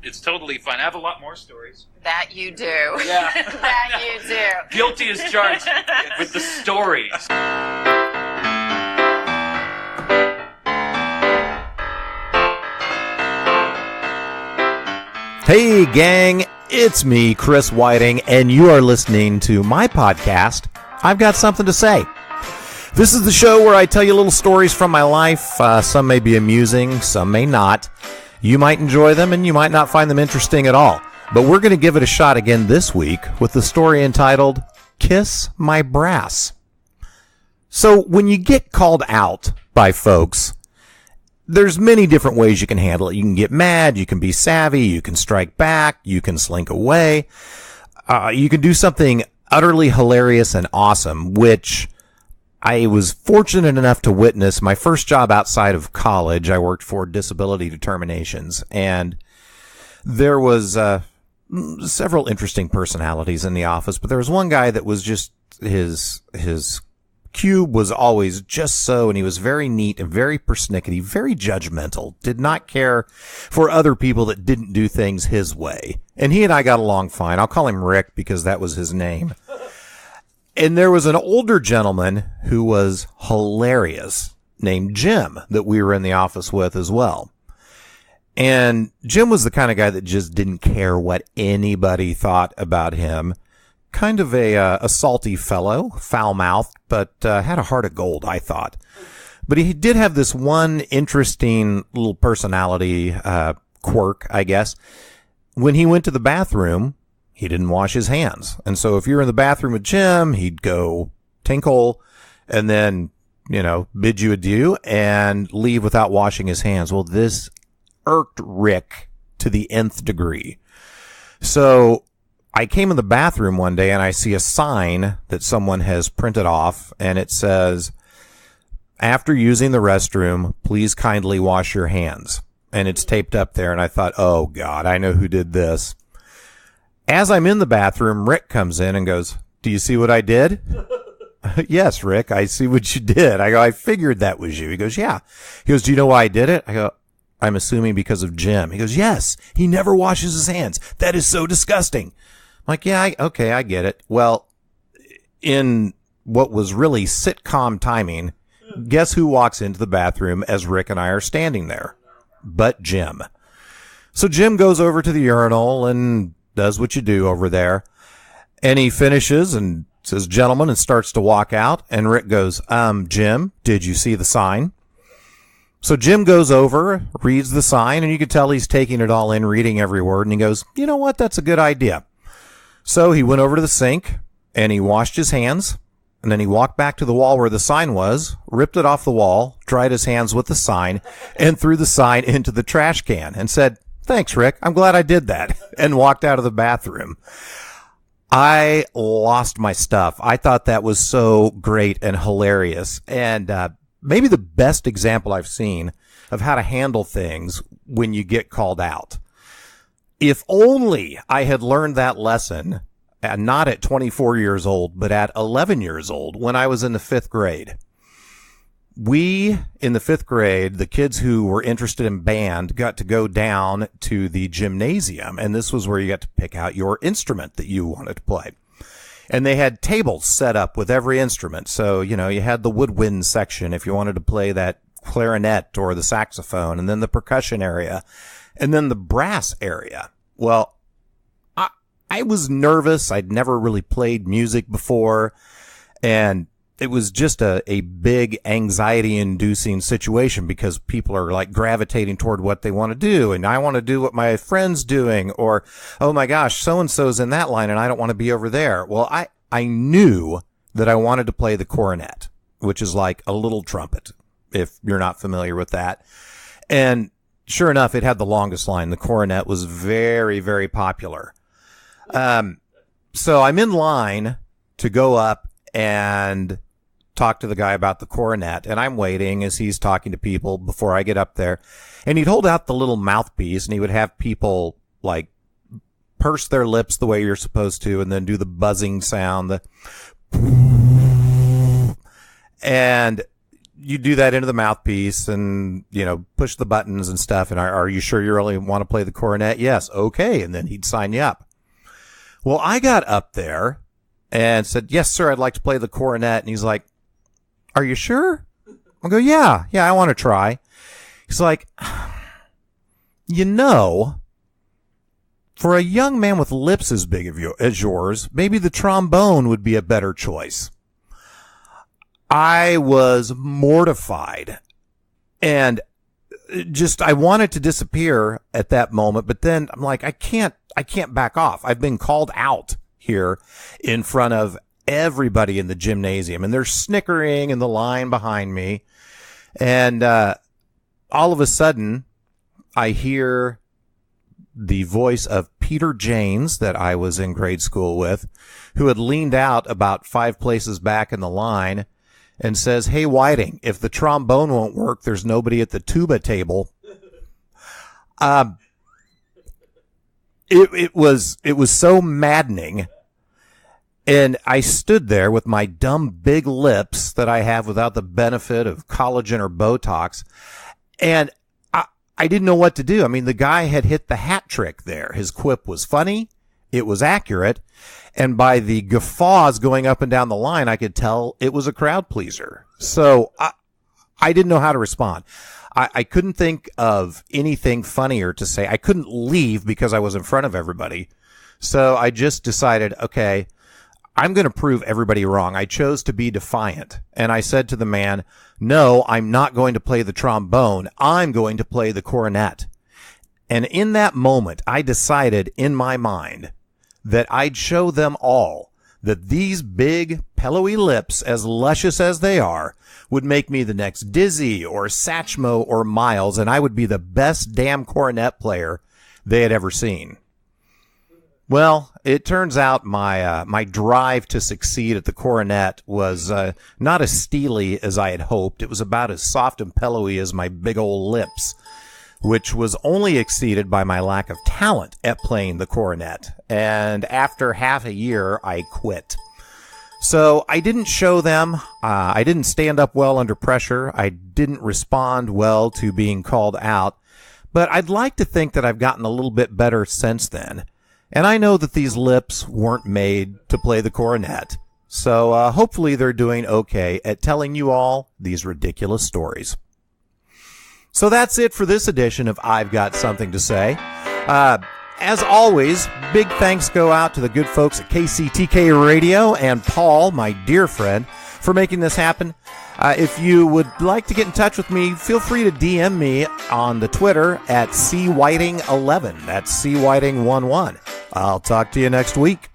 It's totally fine. I have a lot more stories. That you do. Yeah. That you do. Guilty as charged with the stories. Hey gang, it's me, Chris Whiting, and you are listening to my podcast, I've Got Something to Say. This is the show where I tell you little stories from my life. Some may be amusing, some may not. You might enjoy them and you might not find them interesting at all. But we're going to give it a shot again this week with the story entitled, Kiss My Brass. So when you get called out by folks, there's many different ways you can handle it. You can get mad, you can be savvy, you can strike back, you can slink away. You can do something utterly hilarious and awesome, which I was fortunate enough to witness. My first job outside of college, I worked for Disability Determinations, and there was several interesting personalities in the office, but there was one guy that was just, his cube was always just so, and he was very neat and very persnickety, very judgmental, did not care for other people that didn't do things his way. And he and I got along fine. I'll call him Rick because that was his name. And there was an older gentleman who was hilarious named Jim that we were in the office with as well. And Jim was the kind of guy that just didn't care what anybody thought about him. Kind of a salty fellow, foul-mouthed, but had a heart of gold, I thought. But he did have this one interesting little personality quirk, I guess. When he went to the bathroom, he didn't wash his hands. And so if you're in the bathroom with Jim, he'd go tinkle and then, bid you adieu and leave without washing his hands. Well, this irked Rick to the nth degree. So I came in the bathroom one day and I see a sign that someone has printed off, and it says, after using the restroom, please kindly wash your hands. And it's taped up there, and I thought, oh God, I know who did this. As I'm in the bathroom, Rick comes in and goes, do you see what I did? Yes, Rick, I see what you did. I go, I figured that was you. He goes, yeah. He goes, do you know why I did it? I go, I'm assuming because of Jim. He goes, yes, he never washes his hands. That is so disgusting. I'm like, yeah, okay, I get it. Well, in what was really sitcom timing, guess who walks into the bathroom as Rick and I are standing there? But Jim. So Jim goes over to the urinal and does what you do over there. And he finishes and says, gentlemen, and starts to walk out. And Rick goes, Jim, did you see the sign? So Jim goes over, reads the sign, and you can tell he's taking it all in, reading every word. And he goes, you know what? That's a good idea. So he went over to the sink and he washed his hands. And then he walked back to the wall where the sign was, ripped it off the wall, dried his hands with the sign, and threw the sign into the trash can and said, thanks, Rick. I'm glad I did that, and walked out of the bathroom. I lost my stuff. I thought that was so great and hilarious, and maybe the best example I've seen of how to handle things when you get called out. If only I had learned that lesson, not at 24 years old, but at 11 years old when I was in the 5th grade. We, in the 5th grade, the kids who were interested in band got to go down to the gymnasium, and this was where you got to pick out your instrument that you wanted to play. And they had tables set up with every instrument. So, you had the woodwind section if you wanted to play that clarinet or the saxophone, and then the percussion area, and then the brass area. Well, I was nervous. I'd never really played music before, and it was just a big anxiety-inducing situation because people are like gravitating toward what they want to do, and I want to do what my friend's doing, or, oh my gosh, so-and-so's in that line and I don't want to be over there. Well, I knew that I wanted to play the cornet, which is like a little trumpet, if you're not familiar with that. And sure enough, it had the longest line. The cornet was very, very popular. So I'm in line to go up and talk to the guy about the cornet, and I'm waiting as he's talking to people before I get up there. And he'd hold out the little mouthpiece, and he would have people like purse their lips the way you're supposed to, and then do the buzzing sound, and you do that into the mouthpiece and, push the buttons and stuff. And are you sure you really want to play the cornet? Yes. Okay. And then he'd sign you up. Well, I got up there and said, yes, sir, I'd like to play the cornet. And he's like, are you sure? I go, yeah, I want to try. He's like, for a young man with lips as big as yours, maybe the trombone would be a better choice. I was mortified and I wanted to disappear at that moment, but then I'm like, I can't back off. I've been called out here in front of everybody in the gymnasium, and they're snickering in the line behind me. And all of a sudden, I hear the voice of Peter Janes that I was in grade school with, who had leaned out about 5 places back in the line and says, hey, Whiting, if the trombone won't work, there's nobody at the tuba table. It was so maddening. And I stood there with my dumb big lips that I have without the benefit of collagen or Botox. And I didn't know what to do. I mean, the guy had hit the hat trick there. His quip was funny. It was accurate. And by the guffaws going up and down the line, I could tell it was a crowd pleaser. So I didn't know how to respond. I couldn't think of anything funnier to say. I couldn't leave because I was in front of everybody. So I just decided, okay, I'm going to prove everybody wrong. I chose to be defiant. And I said to the man, no, I'm not going to play the trombone. I'm going to play the cornet. And in that moment, I decided in my mind that I'd show them all that these big, pillowy lips, as luscious as they are, would make me the next Dizzy or Satchmo or Miles, and I would be the best damn cornet player they had ever seen. Well, it turns out my drive to succeed at the cornet was not as steely as I had hoped. It was about as soft and pillowy as my big old lips, which was only exceeded by my lack of talent at playing the cornet. And after half a year, I quit. So I didn't show them. I didn't stand up well under pressure. I didn't respond well to being called out. But I'd like to think that I've gotten a little bit better since then. And I know that these lips weren't made to play the cornet. So hopefully they're doing okay at telling you all these ridiculous stories. So that's it for this edition of I've Got Something to Say. As always, big thanks go out to the good folks at KCTK Radio and Paul, my dear friend, for making this happen. If you would like to get in touch with me, feel free to DM me on the Twitter at CWhiting11. That's CWhiting11. I'll talk to you next week.